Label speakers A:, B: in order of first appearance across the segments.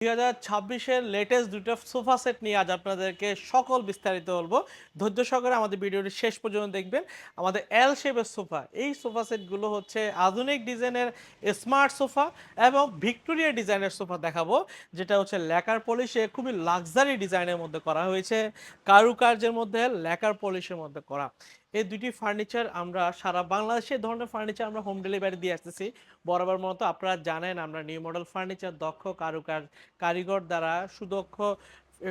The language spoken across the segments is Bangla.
A: 2026-এর লেটেস্ট ২ টা সোফা সেট নিয়ে আজ আপনাদেরকে সকল বিস্তারিত বলবো। ধৈর্য সহকারে আমাদের ভিডিওটি শেষ পর্যন্ত দেখবেন। আমাদের এল শেপের সোফা, এই সোফা সেটগুলো হচ্ছে আধুনিক ডিজাইনের স্মার্ট সোফা এবং ভিক্টোরিয়া ডিজাইনের সোফা দেখাবো। যেটা হচ্ছে ল্যাকার পলিশে খুবই লাক্সারি ডিজাইনের মধ্যে করা হয়েছে। কারুকার্যের মধ্যে ল্যাকার পলিশের মধ্যে করা। এই ২ টি ফার্নিচার আমরা সারা বাংলাদেশে এই ধরনের ফার্নিচার আমরা হোম ডেলিভারি দিয়ে আসতেছি। বরাবর মতো আপনারা জানেন আমরা নিউ মডেল ফার্নিচার দক্ষ কারিগর দ্বারা সুদক্ষ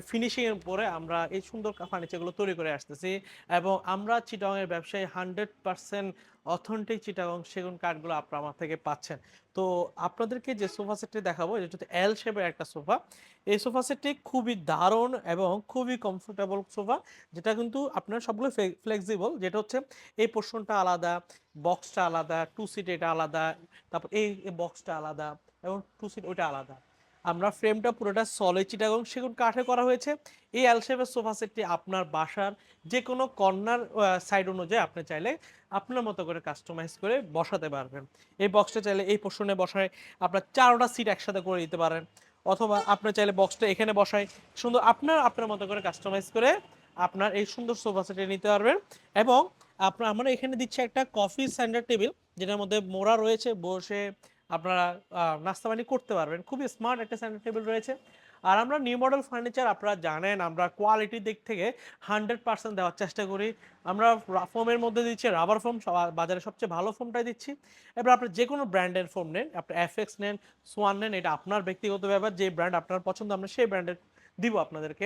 A: ফিনিশিং এর উপরে আমরা এই সুন্দর ফার্নিচারগুলো তৈরি করে আসতেছি এবং আমরা চিটাগং এর ব্যবসায়ী 100% অথেন্টিক চিটাগং সেগুন কাঠগুলো আপনারা আমার থেকে পাচ্ছেন। তো আপনাদেরকে যে সোফা সেটটি দেখাবো এটা হচ্ছে এল শেপের একটা সোফা। এই সোফা সেটটি খুবই দারুণ এবং খুবই কমফোর্টেবল সোফা, যেটা কিন্তু আপনার সবগুলো ফ্লেক্সিবল। যেটা হচ্ছে এই পোর্শনটা আলাদা, বক্সটা আলাদা, টু সিট এটা আলাদা, তারপর এই বক্সটা আলাদা এবং টু সিট ওইটা আলাদা। আমরা ফ্রেমটা পুরোটা সলিড চিটাগং সেগুন কাঠে করা হয়েছে। এই এল শেপের সোফা সেটটি আপনার বাসার যে কোনো কর্নার সাইড অনুযায়ী আপনি চাইলে আপনার মতো করে কাস্টমাইজ করে বসাতে পারবেন। এই বক্সটা চাইলে এই পোর্শনে বসায় আপনার 4টা সিট একসাথে করে দিতে পারেন, অথবা আপনি চাইলে বক্সটা এখানে বসায় সুন্দর আপনার মতো করে কাস্টমাইজ করে আপনার এই সুন্দর সোফা সেটে নিতে পারবেন। এবং আমরা এখানে দিচ্ছি একটা কফি সেন্টার টেবিল, যেটার মধ্যে মোড়া রয়েছে, বসে আপনারা নাস্তা পানি করতে পারবেন। খুবই স্মার্ট একটা সেন্টার টেবিল রয়েছে। আর আমরা নিউ মডেল ফার্নিচার আপনারা জানেন আমরা কোয়ালিটির দিক থেকে 100% দেওয়ার চেষ্টা করি। আমরা ফোমের মধ্যে দিচ্ছি রাবার ফোম, বাজারে সবচেয়ে ভালো ফোমটাই দিচ্ছি। এবার আপনি যে কোনো ব্র্যান্ডের ফোম নেন, আপনি এফএক্স নেন, সোয়ান নেন, এটা আপনার ব্যক্তিগত ব্যাপার। যে ব্র্যান্ড আপনার পছন্দ আমরা সেই ব্র্যান্ডের দিব আপনাদেরকে।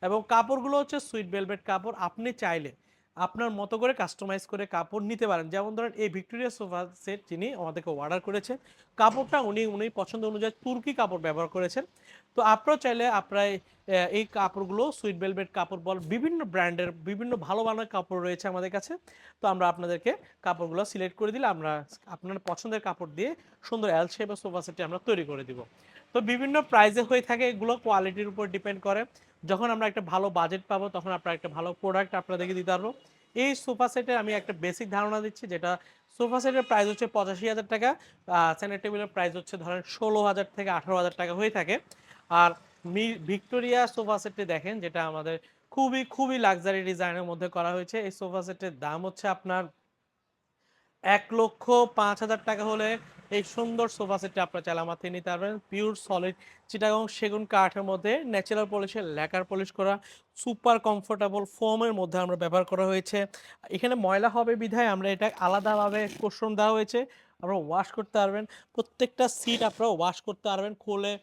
A: এবং কাপড়গুলো হচ্ছে সুইট ভেলভেট কাপড়। আপনি চাইলে আপনার মতো করে কাস্টমাইজ করে কাপড় নিতে পারেন। যেমন ধরেন এই ভিক্টোরিয়া সোফা সেট যিনি আমাদেরকে অর্ডার করেছেন, কাপড়টা উনি পছন্দ অনুযায়ী তুর্কি কাপড় ব্যবহার করেছেন। তো আপনারাও চাইলে আপনারা এই কাপড়গুলো সুইট ভেলভেট কাপড় বিভিন্ন ব্র্যান্ডের বিভিন্ন ভালো মানের কাপড় রয়েছে আমাদের কাছে। তো আমরা আপনাদেরকে কাপড়গুলো সিলেক্ট করে দিলে আমরা আপনার পছন্দের কাপড় দিয়ে সুন্দর এল শেপের সোফা সেটটি আমরা তৈরি করে দিব। তো বিভিন্ন প্রাইসে হয়ে থাকে, এগুলো কোয়ালিটির উপর ডিপেন্ড করে। যখন আমরা একটা ভালো বাজেট পাবো তখন আপনার একটা ভালো প্রোডাক্ট আপনাদেরকে দিতে পারবো। এই সোফা সেটের আমি একটা বেসিক ধারণা দিচ্ছি, যেটা সোফা সেটের প্রাইস হচ্ছে ৮৫,০০০ টাকা। সেন্টার টেবিলের প্রাইস হচ্ছে ধরেন ১৬,০০০ থেকে ১৮,০০০ টাকা হয়ে থাকে। আর ভিক্টোরিয়া সোফা সেটটি দেখেন, যেটা আমাদের খুবই লাক্সারি ডিজাইনের মধ্যে করা হয়েছে। এই সোফা সেটের দাম হচ্ছে আপনার ১,৫০,০০০ টাকা হলে এই সুন্দর সোফা সেটটি আপনারা চাইলে আমার থেকে নিতে পারবেন। পিওর সলিড চিটাগং সেগুন কাঠের মধ্যে ন্যাচারাল পলিশের ল্যাকার পলিশ করা, সুপার কমফোর্টেবল ফোমের মধ্যে আমরা ব্যবহার করা হয়েছে। এখানে ময়লা হবে বিধায় আমরা এটা আলাদাভাবে কোশন দেওয়া হয়েছে। আপনারা ওয়াশ করতে পারবেন। প্রত্যেকটা সিট আপনারা ওয়াশ করতে পারবেন খুলে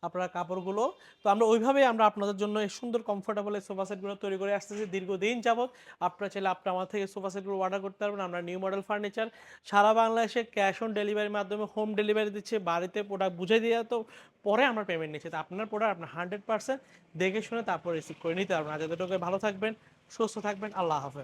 A: আপনার কাপড়গুলো। তো আমরা ওইভাবেই আমরা আপনাদের জন্য এই সুন্দর কমফোর্টেবল এই সোফা সেটগুলো তৈরি করে আসতেছি দীর্ঘদিন যাবত। আপনারা চাইলে আমার থেকে সোফা সেটগুলো অর্ডার করতে পারবেন। আমরা নিউ মডেল ফার্নিচার সারা বাংলাদেশে ক্যাশ অন ডেলিভারির মাধ্যমে হোম ডেলিভারি দিচ্ছে। বাড়িতে প্রোডাক্ট বুঝে দিয়ে তো পরে আমরা পেমেন্ট নিচ্ছি। তো আপনার প্রোডাক্ট আপনার 100% দেখে শুনে তারপর রিসিভ করে নিতে পারবেন। আজ এতটুকু, ভালো থাকবেন, সুস্থ থাকবেন। আল্লাহ হাফেজ।